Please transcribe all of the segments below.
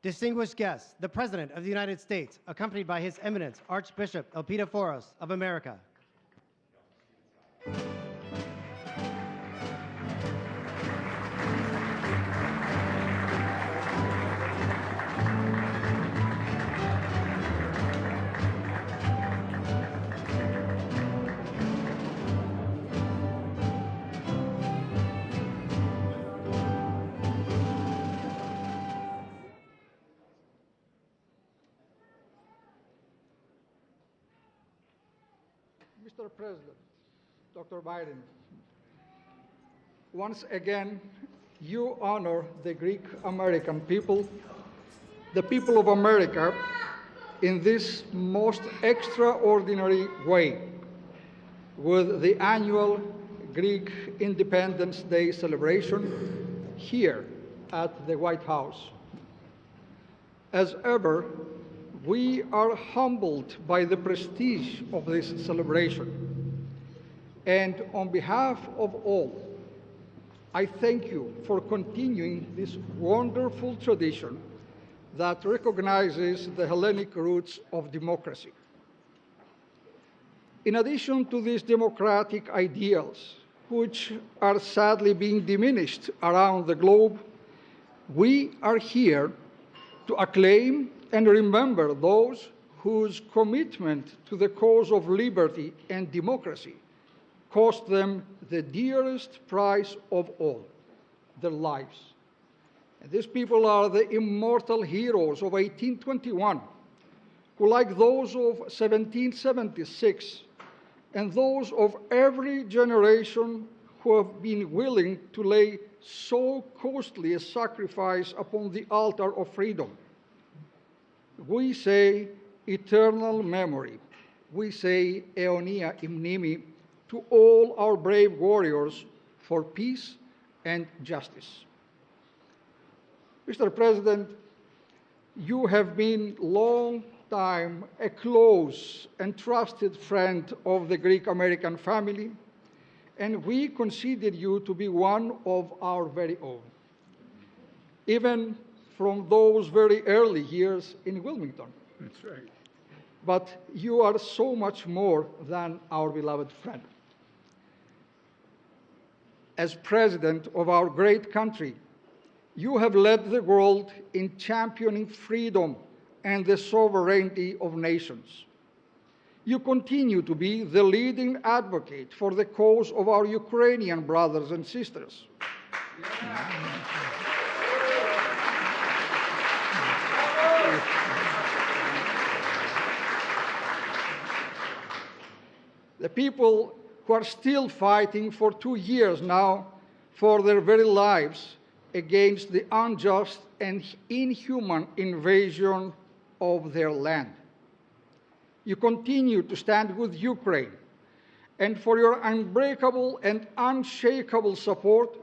Distinguished guests, the President of the United States, accompanied by His Eminence, Archbishop Elpidiaforos of America. Mr. President, Dr. Biden, once again, you honor the Greek American people, the people of America, in this most extraordinary way, with the annual Greek Independence Day celebration here at the White House. As ever, we are humbled by the prestige of this celebration. And on behalf of all, I thank you for continuing this wonderful tradition that recognizes the Hellenic roots of democracy. In addition to these democratic ideals, which are sadly being diminished around the globe, we are here to acclaim and remember those whose commitment to the cause of liberty and democracy cost them the dearest prize of all, their lives. And these people are the immortal heroes of 1821, who, like those of 1776, and those of every generation who have been willing to lay so costly a sacrifice upon the altar of freedom, we say eternal memory. We say αιωνία η μνήμη to all our brave warriors for peace and justice. Mr. President, you have been long time a close and trusted friend of the Greek American family, and we consider you to be one of our very own. Even from those very early years in Wilmington. That's right. But you are so much more than our beloved friend. As president of our great country, you have led the world in championing freedom and the sovereignty of nations. You continue to be the leading advocate for the cause of our Ukrainian brothers and sisters. The people who are still fighting for 2 years now for their very lives against the unjust and inhuman invasion of their land. You continue to stand with Ukraine, and for your unbreakable and unshakable support,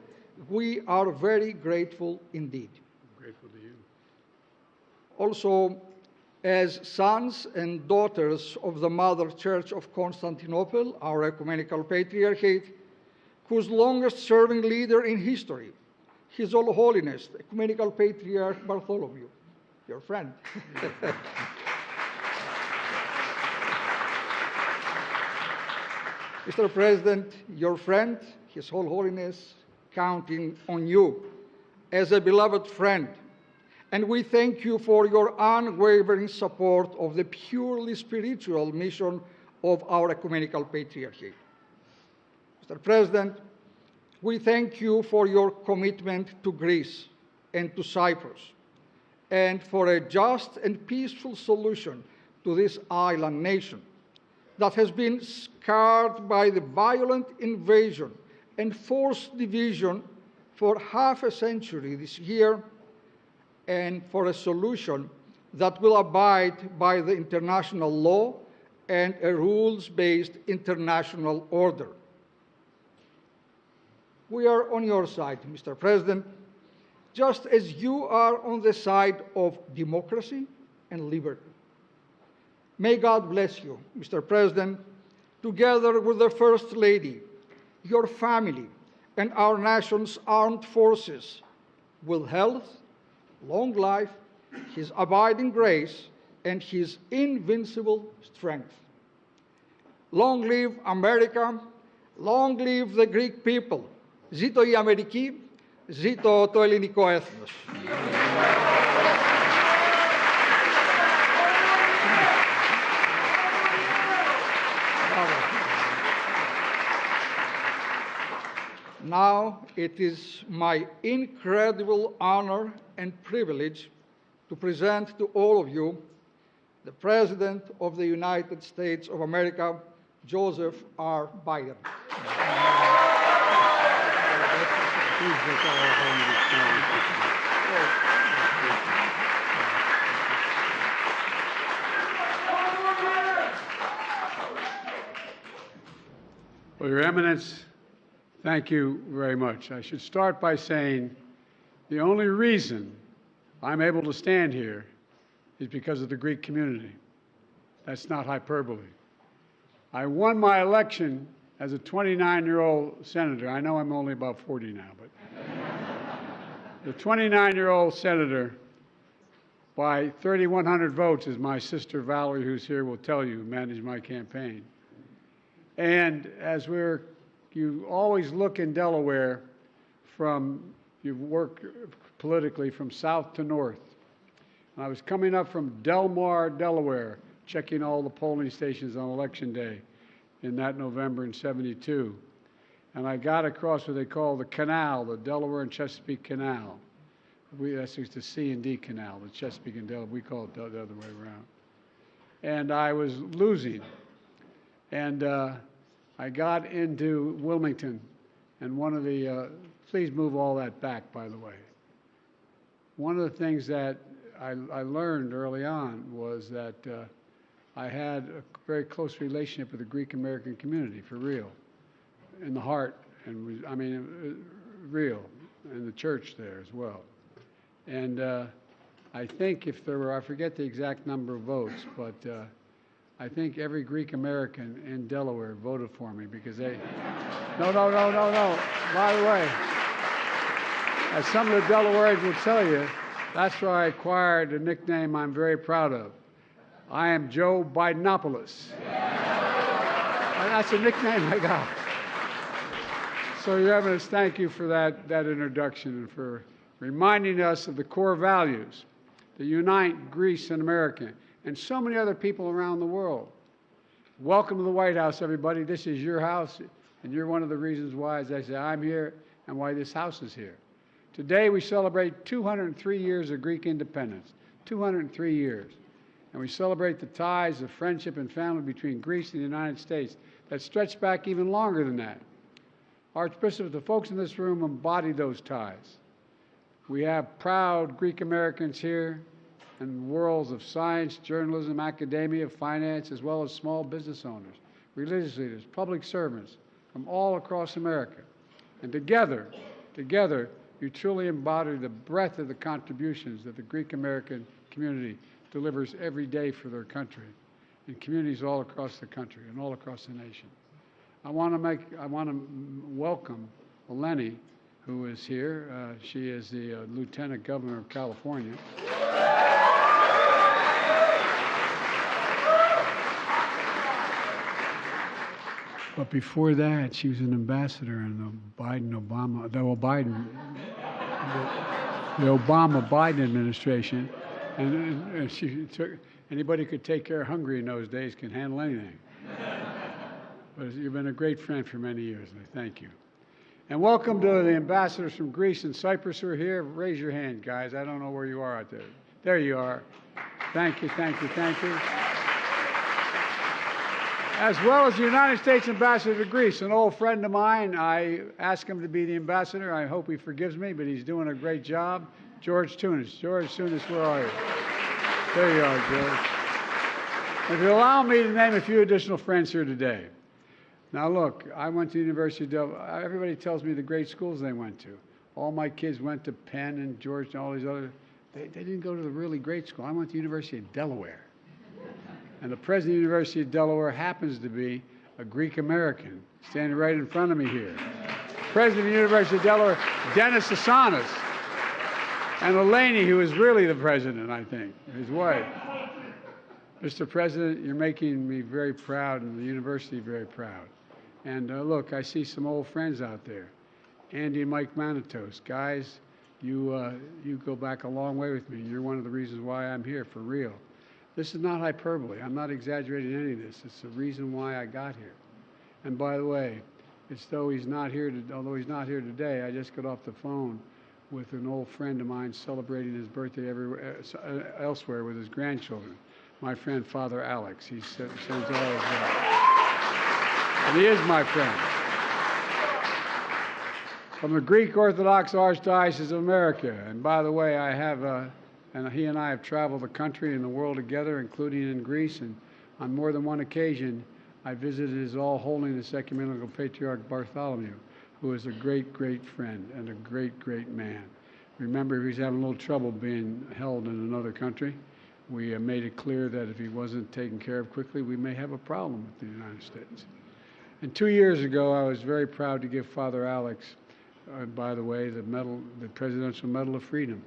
we are very grateful indeed. I'm grateful to you. Also, as sons and daughters of the Mother Church of Constantinople, our ecumenical patriarchate, whose longest-serving leader in history, His All Holiness, Ecumenical Patriarch Bartholomew, your friend. Mr. President, your friend, His All Holiness, counting on you as a beloved friend. And we thank you for your unwavering support of the purely spiritual mission of our Ecumenical Patriarchate. Mr. President, we thank you for your commitment to Greece and to Cyprus, and for a just and peaceful solution to this island nation that has been scarred by the violent invasion and forced division for half a century this year, and for a solution that will abide by the international law and a rules-based international order. We are on your side, Mr. President, just as you are on the side of democracy and liberty. May God bless you, Mr. President, together with the First Lady, your family, and our nation's armed forces, with health, long life, his abiding grace, and his invincible strength. Long live America, long live the Greek people. Ζήτω η Αμερική, ζήτω το ελληνικό έθνος. Now it is my incredible honor and privilege to present to all of you the President of the United States of America, Joseph R. Biden. Well, Your Eminence, thank you very much. I should start by saying the only reason I'm able to stand here is because of the Greek community. That's not hyperbole. I won my election as a 29-year-old senator. I know I'm only about 40 now, but the 29-year-old senator by 3,100 votes, as my sister Valerie, who's here, will tell you, managed my campaign. And as you always look in Delaware you work politically from south to north. And I was coming up from Del Mar, Delaware, checking all the polling stations on Election Day in that November in '72. And I got across what they call the canal, the Delaware and Chesapeake Canal. That's the C&D Canal, the Chesapeake and Delaware. We call it the other way around. And I was losing. And I got into Wilmington, and one of the, please move all that back, by the way. One of the things that I learned early on was that I had a very close relationship with the Greek American community, for real, in the heart, and real, and the church there as well. And I think if there were, I forget the exact number of votes, but I think every Greek American in Delaware voted for me because they, no. By the way, as some of the Delawareans will tell you, that's where I acquired a nickname I'm very proud of. I am Joe Bidenopoulos. That's a nickname I got. So, Your Eminence, thank you for that introduction and for reminding us of the core values that unite Greece and America and so many other people around the world. Welcome to the White House, everybody. This is your house, and you're one of the reasons why, as I say, I'm here and why this house is here. Today, we celebrate 203 years of Greek independence, 203 years. And we celebrate the ties of friendship and family between Greece and the United States that stretch back even longer than that. Archbishop, the folks in this room embody those ties. We have proud Greek Americans here in worlds of science, journalism, academia, finance, as well as small business owners, religious leaders, public servants from all across America. And together, you truly embody the breadth of the contributions that the Greek American community delivers every day for their country in communities all across the country and all across the nation. I want to welcome Eleni, who is here. She is the Lieutenant Governor of California. But before that, she was an ambassador in the Obama-Biden administration. And she took, anybody who could take care of Hungary in those days can handle anything. But you've been a great friend for many years, and I thank you. And welcome to the ambassadors from Greece and Cyprus who are here. Raise your hand, guys. I don't know where you are out there. There you are. Thank you. As well as the United States ambassador to Greece, an old friend of mine. I asked him to be the ambassador. I hope he forgives me, but he's doing a great job. George Tunis. George Tunis, where are you? There you are, George. If you allow me to name a few additional friends here today. Now look, I went to the University of Delaware. Everybody tells me the great schools they went to. All my kids went to Penn and Georgetown, all these other. They didn't go to the really great school. I went to the University of Delaware. And the president of the University of Delaware happens to be a Greek American, standing right in front of me here. President of the University of Delaware, Dennis Asanas. And Eleni, who is really the president, I think, his wife. Mr. President, you're making me very proud and the university very proud. And look, I see some old friends out there. Andy and Mike Manitos. Guys, you go back a long way with me. You're one of the reasons why I'm here, for real. This is not hyperbole. I'm not exaggerating any of this. It's the reason why I got here. And by the way, although he's not here today, I just got off the phone with an old friend of mine celebrating his birthday elsewhere with his grandchildren. My friend, Father Alex. He sends all his love. And he is my friend. From the Greek Orthodox Archdiocese of America. And by the way, and he and I have traveled the country and the world together, including in Greece, and on more than one occasion, I visited His All Holiness Ecumenical Patriarch Bartholomew, who is a great, great friend and a great, great man. Remember, he's having a little trouble being held in another country. We made it clear that if he wasn't taken care of quickly, we may have a problem with the United States. And 2 years ago, I was very proud to give Father Alex, by the way, the Presidential Medal of Freedom.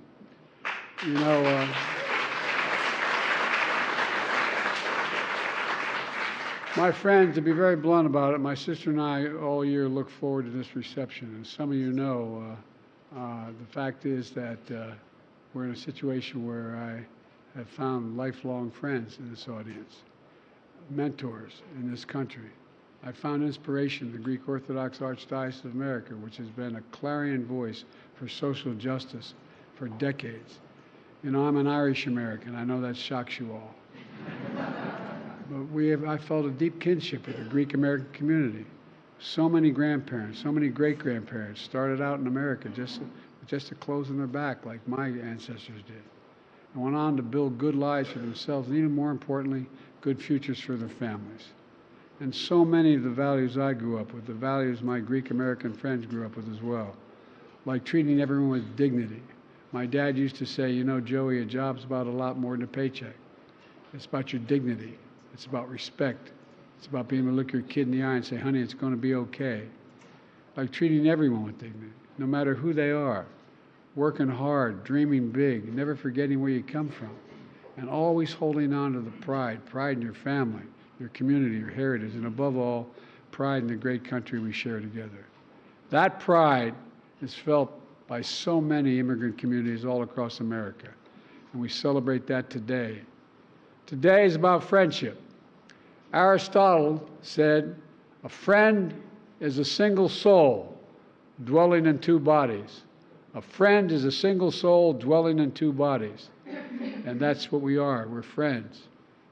You know, my friend, to be very blunt about it, my sister and I all year look forward to this reception. And some of you know, the fact is that we're in a situation where I have found lifelong friends in this audience, mentors in this country. I found inspiration in the Greek Orthodox Archdiocese of America, which has been a clarion voice for social justice for decades. You know, I'm an Irish American. I know that shocks you all. But I felt a deep kinship with the Greek American community. So many grandparents, so many great-grandparents started out in America just to close on their back like my ancestors did, and went on to build good lives for themselves, and even more importantly, good futures for their families. And so many of the values I grew up with, the values my Greek American friends grew up with as well, like treating everyone with dignity. My dad used to say, you know, Joey, a job's about a lot more than a paycheck. It's about your dignity. It's about respect. It's about being able to look your kid in the eye and say, honey, it's going to be okay. Like treating everyone with dignity, no matter who they are. Working hard, dreaming big, never forgetting where you come from, and always holding on to the pride in your family, your community, your heritage, and above all, pride in the great country we share together. That pride is felt by so many immigrant communities all across America, and we celebrate that today. Today is about friendship. Aristotle said, a friend is a single soul dwelling in two bodies. A friend is a single soul dwelling in two bodies. And that's what we are. We're friends.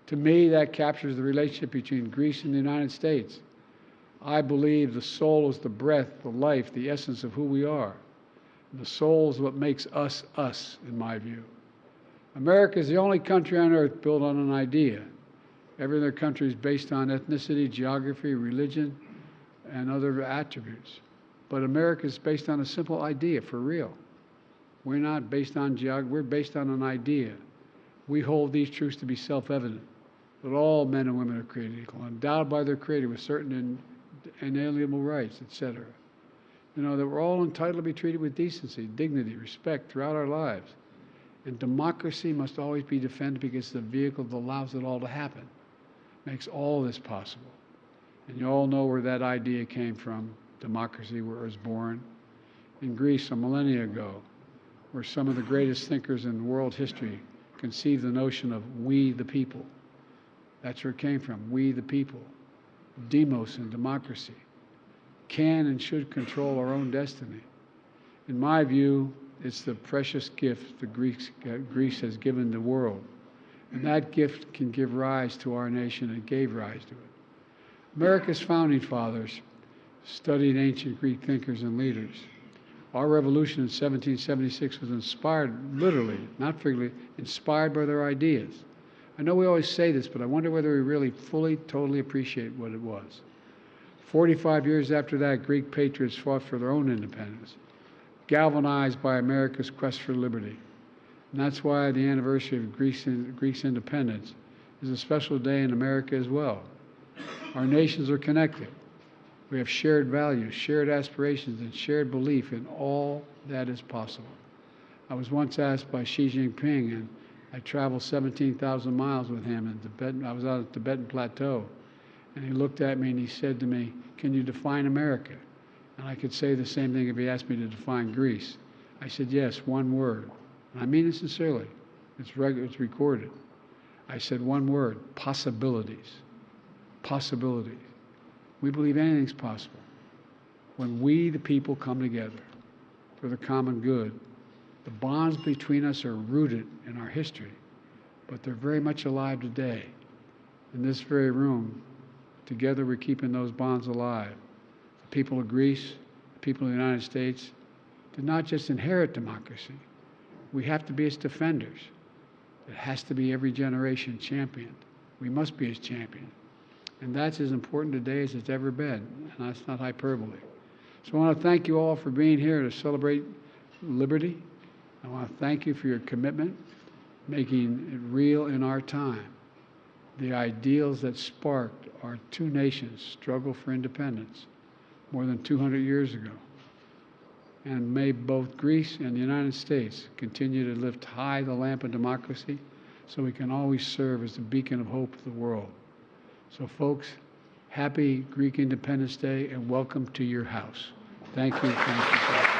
To me, that captures the relationship between Greece and the United States. I believe the soul is the breath, the life, the essence of who we are. The soul is what makes us, us, in my view. America is the only country on earth built on an idea. Every other country is based on ethnicity, geography, religion, and other attributes. But America is based on a simple idea, for real. We're not based on geography, we're based on an idea. We hold these truths to be self-evident, that all men and women are created equal, endowed by their Creator with certain inalienable rights, etc. You know, that we're all entitled to be treated with decency, dignity, respect throughout our lives. And democracy must always be defended because it's the vehicle that allows it all to happen, makes all this possible. And you all know where that idea came from, democracy, where it was born. In Greece, a millennia ago, where some of the greatest thinkers in world history conceived the notion of we the people. That's where it came from, we the people. Demos and democracy can and should control our own destiny. In my view, it's the precious gift that Greece has given the world. And that gift can give rise to our nation and gave rise to it. America's founding fathers studied ancient Greek thinkers and leaders. Our revolution in 1776 was inspired, literally, not figuratively, inspired by their ideas. I know we always say this, but I wonder whether we really fully, totally appreciate what it was. 45 years after that, Greek patriots fought for their own independence, galvanized by America's quest for liberty. And that's why the anniversary of Greece's independence is a special day in America as well. Our nations are connected. We have shared values, shared aspirations, and shared belief in all that is possible. I was once asked by Xi Jinping, and I traveled 17,000 miles with him in Tibet. I was on the Tibetan Plateau, and he looked at me and he said to me, "Can you define America?" And I could say the same thing if he asked me to define Greece. I said, "Yes, one word." And I mean it sincerely. It's recorded. I said one word: possibilities. Possibilities. We believe anything's possible. When we, the people, come together for the common good, the bonds between us are rooted in our history, but they're very much alive today. In this very room, together we're keeping those bonds alive. The people of Greece, the people of the United States, did not just inherit democracy. We have to be its defenders. It has to be every generation championed. We must be its champion. And that's as important today as it's ever been, and that's not hyperbole. So I want to thank you all for being here to celebrate liberty. I want to thank you for your commitment, making it real in our time. The ideals that sparked our two nations' struggle for independence more than 200 years ago. And may both Greece and the United States continue to lift high the lamp of democracy so we can always serve as the beacon of hope to the world. So folks, happy Greek Independence Day and welcome to your house. Thank you. Thank you.